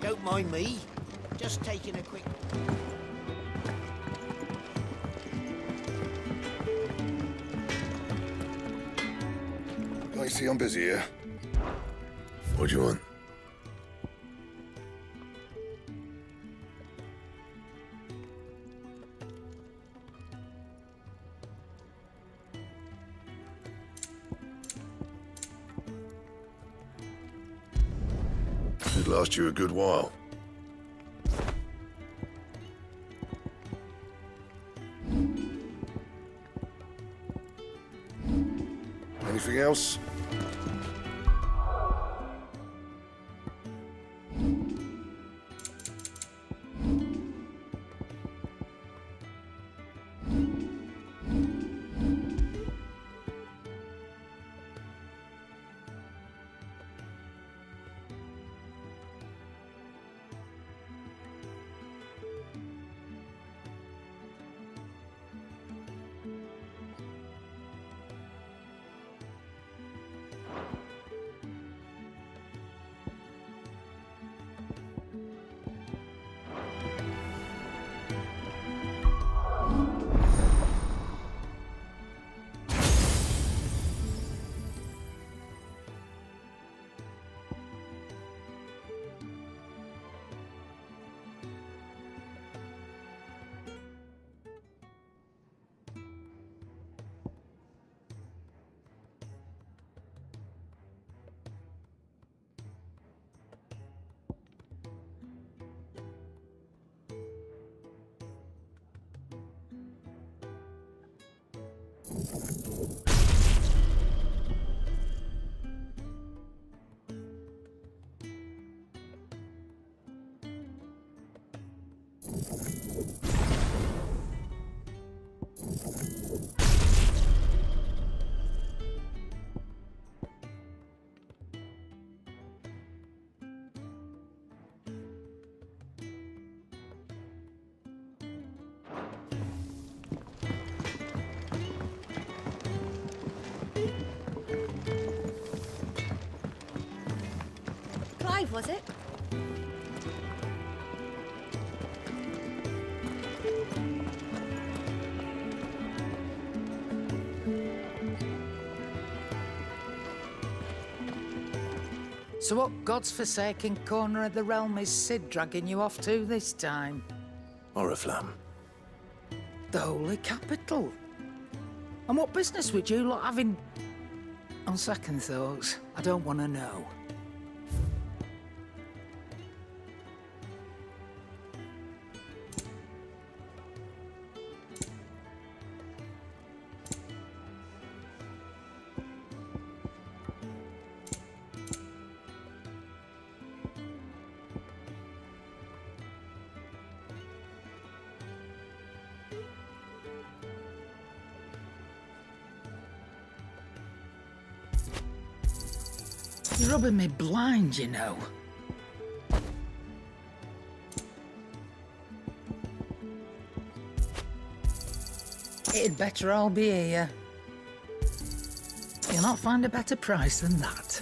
Don't mind me. Just taking a quick... I see I'm busy here. What do you want? It'd last you a good while. Anything else? Was it? So what god's-forsaken corner of the realm is Sid dragging you off to this time? Oriflamme. The Holy Capital. And what business would you lot having... On second thoughts, I don't want to know. You're rubbing me blind, you know. It'd better all be here. You'll not find a better price than that.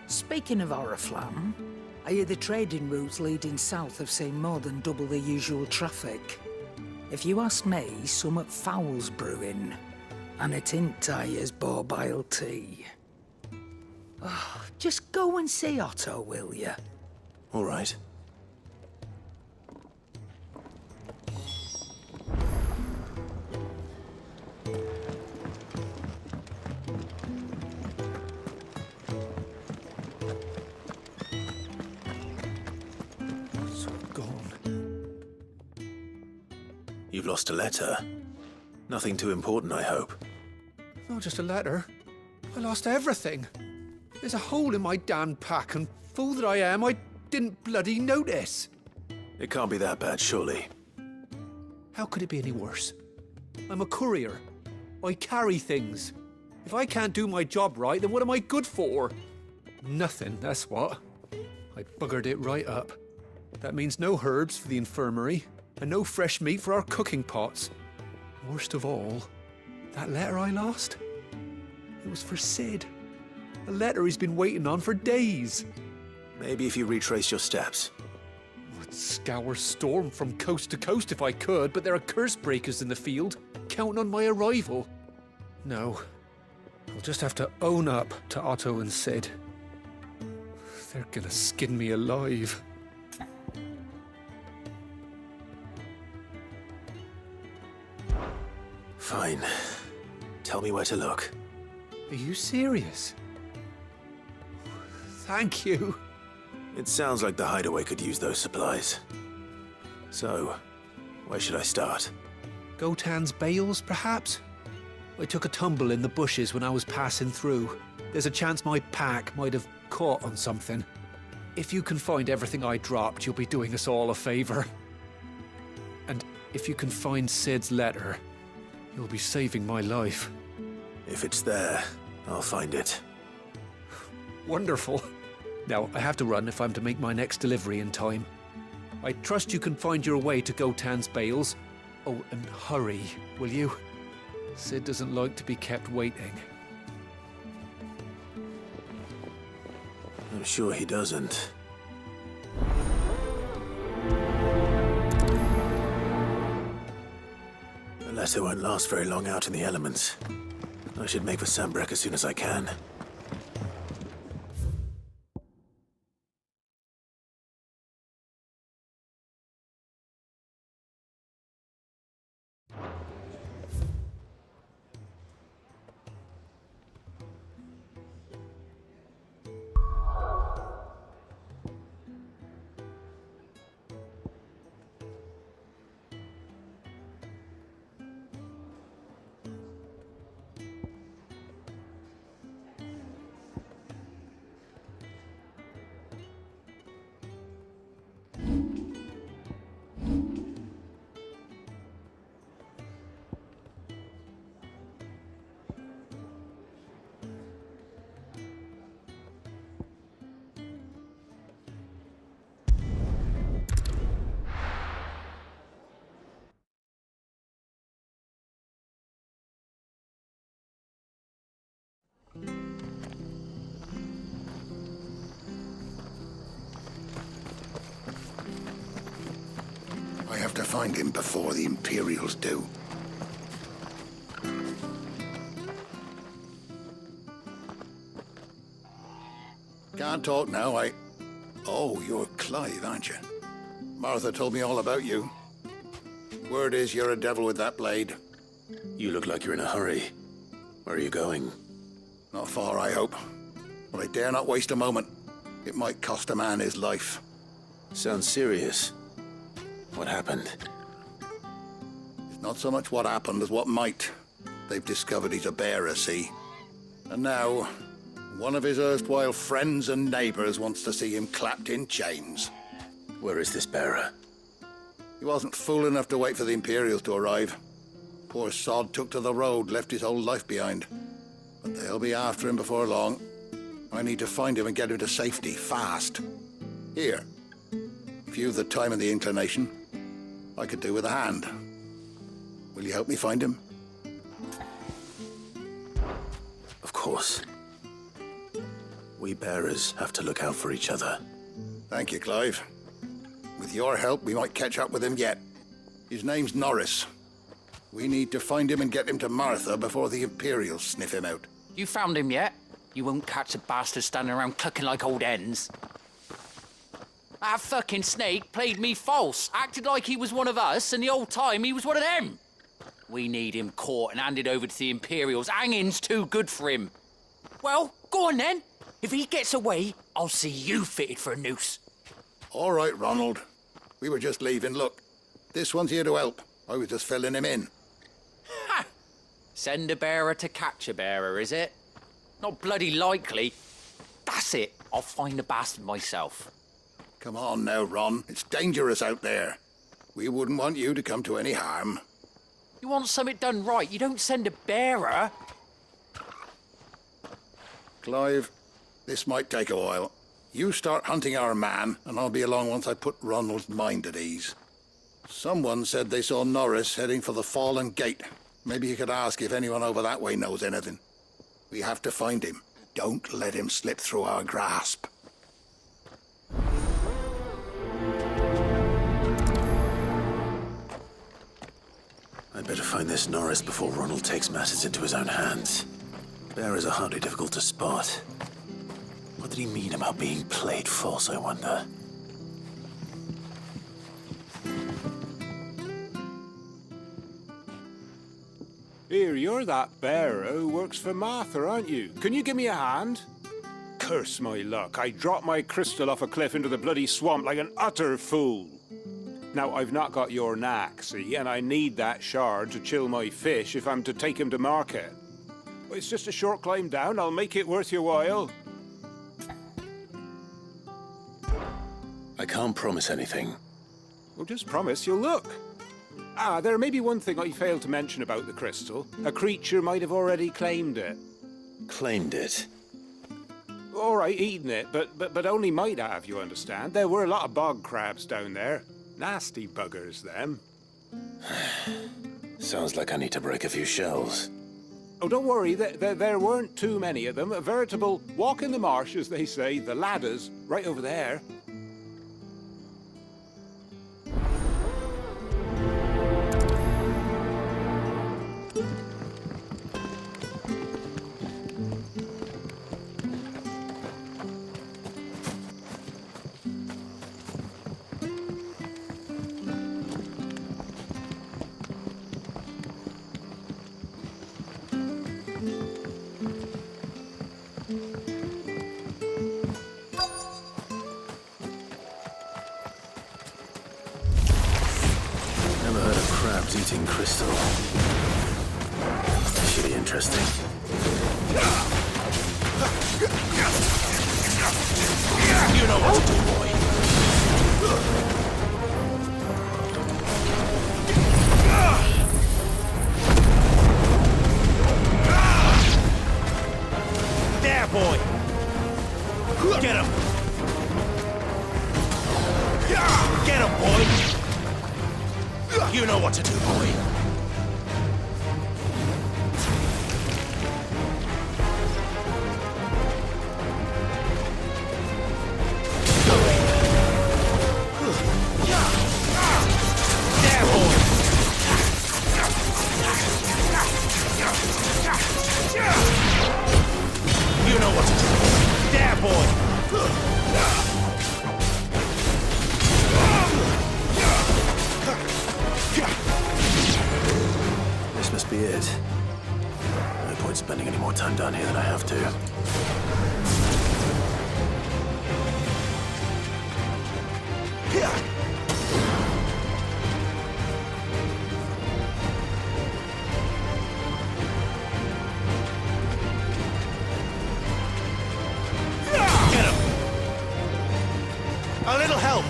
Speaking of Oriflamme, I hear the trading routes leading south have seen more than double the usual traffic. If you ask me, summat foul's brewing, and it ain't Tyre's borbile tea. Oh, just go and see Otto, will you? All right. You've lost a letter. Nothing too important, I hope. Not just a letter. I lost everything. There's a hole in my damn pack, and fool that I am, I didn't bloody notice. It can't be that bad, surely. How could it be any worse? I'm a courier. I carry things. If I can't do my job right, then what am I good for? Nothing, that's what. I buggered it right up. That means no herbs for the infirmary, and no fresh meat for our cooking pots. Worst of all, that letter I lost? It was for Sid. A letter he's been waiting on for days. Maybe if you retrace your steps. I'd scour Storm from coast to coast if I could, but there are curse breakers in the field, counting on my arrival. No, I'll just have to own up to Otto and Sid. They're gonna skin me alive. Fine. Tell me where to look. Are you serious? Thank you. It sounds like the hideaway could use those supplies. So, where should I start? Gotan's bales, perhaps? I took a tumble in the bushes when I was passing through. There's a chance my pack might have caught on something. If you can find everything I dropped, you'll be doing us all a favor. And if you can find Sid's letter, you'll be saving my life. If it's there, I'll find it. Wonderful. Now, I have to run if I'm to make my next delivery in time. I trust you can find your way to Gotan's bales. Oh, and hurry, will you? Sid doesn't like to be kept waiting. I'm sure he doesn't. The letter won't last very long out in the elements. I should make for Sambrek as soon as I can. I have to find him before the Imperials do. Can't talk now, Oh, you're Clive, aren't you? Martha told me all about you. Word is you're a devil with that blade. You look like you're in a hurry. Where are you going? Not far, I hope. But I dare not waste a moment. It might cost a man his life. Sounds serious. What happened? It's not so much what happened as what might. They've discovered he's a bearer, see? And now, one of his erstwhile friends and neighbors wants to see him clapped in chains. Where is this bearer? He wasn't fool enough to wait for the Imperials to arrive. Poor sod took to the road, left his whole life behind. But they'll be after him before long. I need to find him and get him to safety, fast. Here, if you've the time and the inclination, I could do with a hand. Will you help me find him? Of course. We bearers have to look out for each other. Thank you, Clive. With your help, we might catch up with him yet. His name's Norris. We need to find him and get him to Martha before the Imperials sniff him out. You found him yet? You won't catch a bastard standing around clucking like old hens. That fucking snake played me false, acted like he was one of us, and the whole time he was one of them. We need him caught and handed over to the Imperials. Hanging's too good for him. Well, go on then. If he gets away, I'll see you fitted for a noose. All right, Ronald. We were just leaving. Look, this one's here to help. I was just filling him in. Ha! Send a bearer to catch a bearer, is it? Not bloody likely. That's it. I'll find the bastard myself. Come on now, Ron. It's dangerous out there. We wouldn't want you to come to any harm. You want something done right, you don't send a bearer. Clive, this might take a while. You start hunting our man, and I'll be along once I put Ronald's mind at ease. Someone said they saw Norris heading for the Fallen Gate. Maybe you could ask if anyone over that way knows anything. We have to find him. Don't let him slip through our grasp. I'd better find this Norris before Ronald takes matters into his own hands. Bearers are hardly difficult to spot. What did he mean about being played false, I wonder? Here, you're that bearer who works for Martha, aren't you? Can you give me a hand? Curse my luck. I dropped my crystal off a cliff into the bloody swamp like an utter fool. Now, I've not got your knack, see, and I need that shard to chill my fish if I'm to take him to market. But it's just a short climb down. I'll make it worth your while. I can't promise anything. Well, just promise you'll look. Ah, there may be one thing I failed to mention about the crystal. A creature might have already claimed it. Claimed it? All right, eaten it, but only might have, you understand. There were a lot of bog crabs down there. Nasty buggers, them. Sounds like I need to break a few shells. Oh, don't worry, there weren't too many of them. A veritable walk in the marsh, as they say, the ladders, right over there. Eating crystal. Should be interesting. You know what to do, boy. There, boy. Get him. Get him, boy. You know what to do, boy. There, boy. You know what to do. There, boy. This must be it. No point spending any more time down here than I have to. Get him. A little help.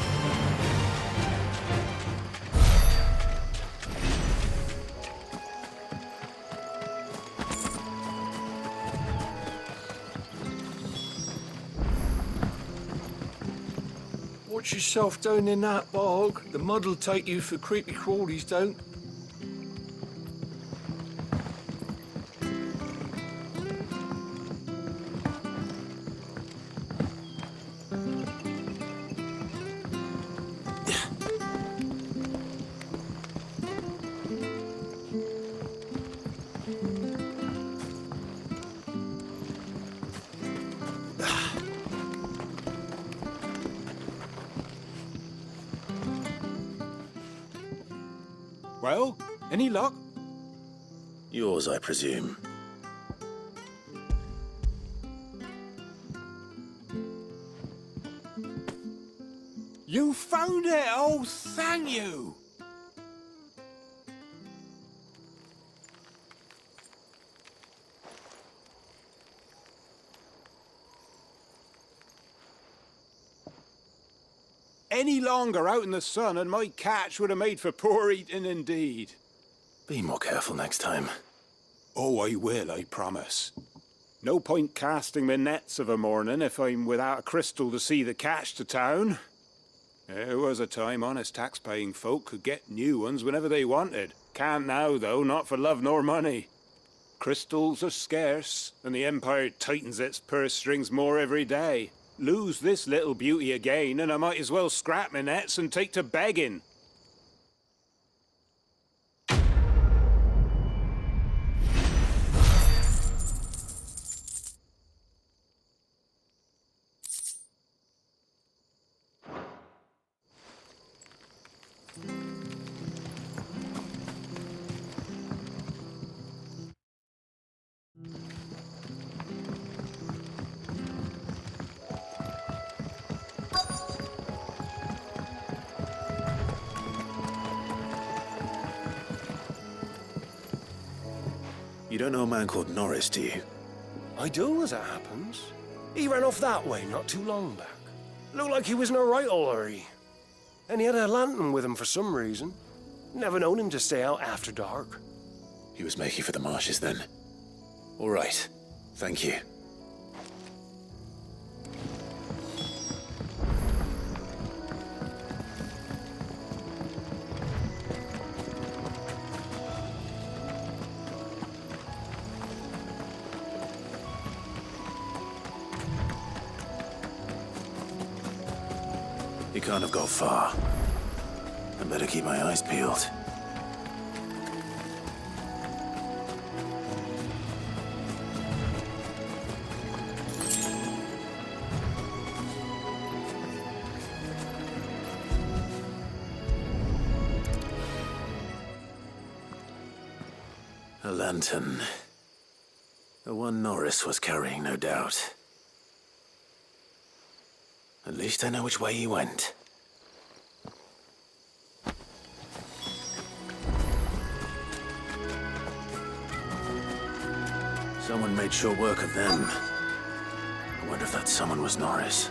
Watch yourself down in that bog. The mud'll take you for creepy crawlies, don't. Well, any luck? Yours, I presume. You found it! Oh, thank you! Any longer out in the sun and my catch would have made for poor eating indeed. Be more careful next time. Oh, I will, I promise. No point casting my nets of a morning if I'm without a crystal to see the catch to town. There was a time honest tax-paying folk could get new ones whenever they wanted. Can't now, though, not for love nor money. Crystals are scarce, and the Empire tightens its purse strings more every day. Lose this little beauty again, and I might as well scrap my nets and take to begging. You don't know a man called Norris, do you? I do, as it happens. He ran off that way not too long back. Looked like he was in a right old hurry. And he had a lantern with him for some reason. Never known him to stay out after dark. He was making for the marshes then. All right. Thank you. He can't have got far. I better keep my eyes peeled. A lantern. The one Norris was carrying, no doubt. At least I know which way he went. Someone made short work of them. I wonder if that someone was Norris.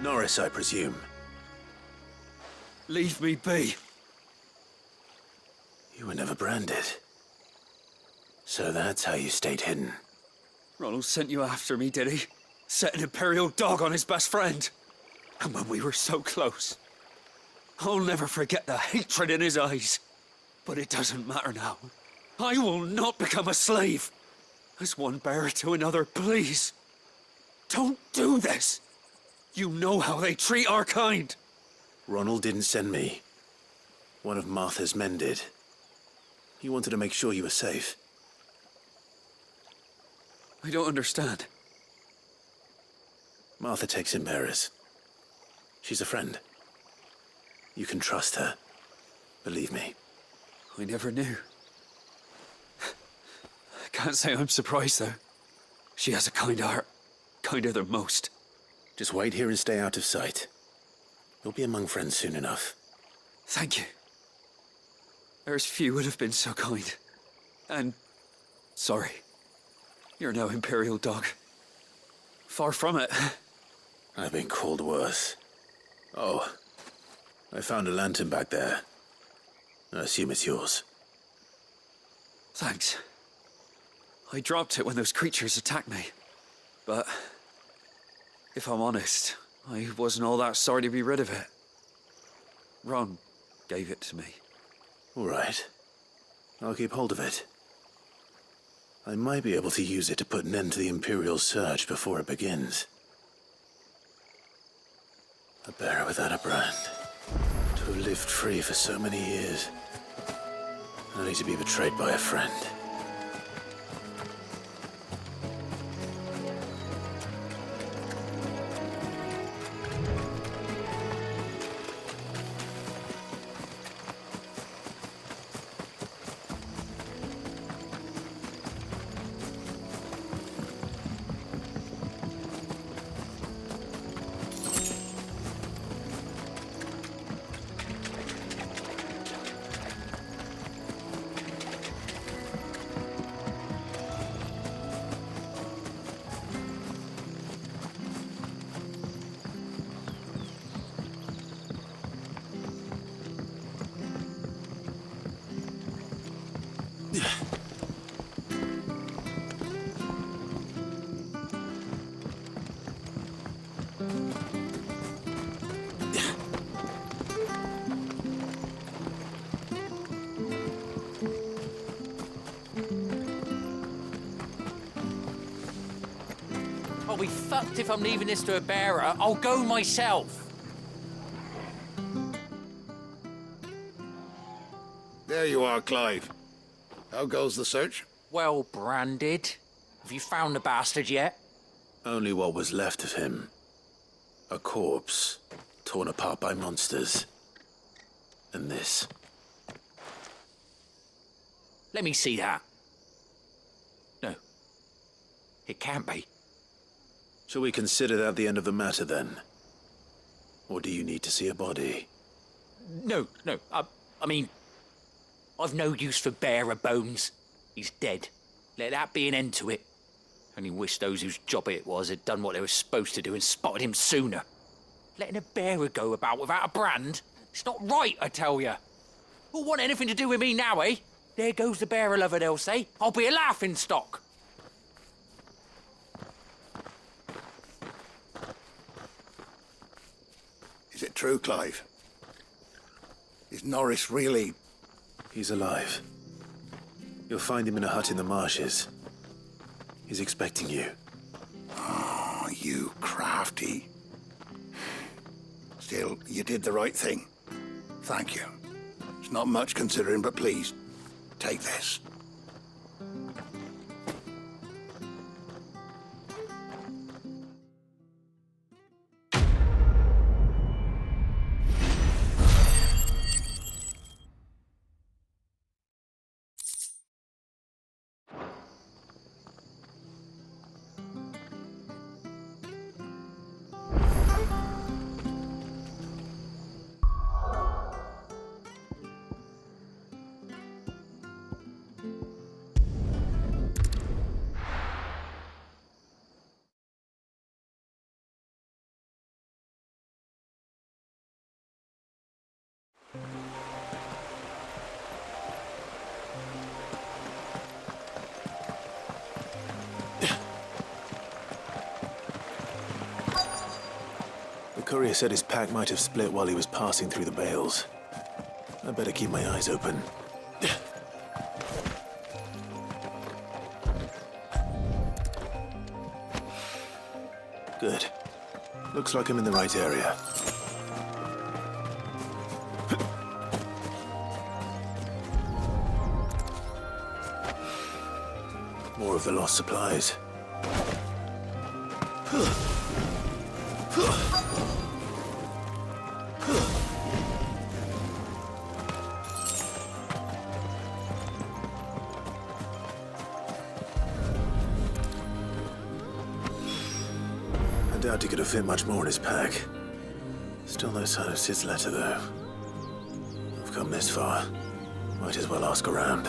Norris, I presume. Leave me be. You were never branded. So that's how you stayed hidden. Ronald sent you after me, did he? Set an Imperial dog on his best friend. And when we were so close. I'll never forget the hatred in his eyes. But it doesn't matter now. I will not become a slave. As one bearer to another, please. Don't do this. You know how they treat our kind. Ronald didn't send me. One of Martha's men did. He wanted to make sure you were safe. I don't understand. Martha takes in bearers. She's a friend. You can trust her. Believe me. I never knew. I can't say I'm surprised, though. She has a kind heart. Kinder than most. Just wait here and stay out of sight. You'll be among friends soon enough. Thank you. There's few would have been so kind. And sorry. You're no Imperial dog. Far from it. I've been called worse. Oh, I found a lantern back there. I assume it's yours. Thanks. I dropped it when those creatures attacked me. But if I'm honest, I wasn't all that sorry to be rid of it. Ron gave it to me. All right. I'll keep hold of it. I might be able to use it to put an end to the Imperial search before it begins. A bearer without a brand. To have lived free for so many years. Only to be betrayed by a friend. I'll be fucked if I'm leaving this to a bearer. I'll go myself. There you are, Clive. How goes the search? Well branded. Have you found the bastard yet? Only what was left of him. A corpse, torn apart by monsters. And this. Let me see that. No. It can't be. Shall we consider that the end of the matter, then? Or do you need to see a body? No. I mean, I've no use for bearer bones. He's dead. Let that be an end to it. Only wish those whose job it was had done what they were supposed to do and spotted him sooner. Letting a bearer go about without a brand? It's not right, I tell you. Who'll want anything to do with me now, eh? There goes the bearer lover, they'll say. I'll be a laughing stock. Is it true, Clive? Is Norris really... He's alive. You'll find him in a hut in the marshes. He's expecting you. Oh, you crafty. Still, you did the right thing. Thank you. It's not much considering, but please, take this. The courier said his pack might have split while he was passing through the bales. I better keep my eyes open. Good. Looks like I'm in the right area. More of the lost supplies. I doubt he could have fit much more in his pack. Still no sign of Sid's letter, though. I've come this far. Might as well ask around.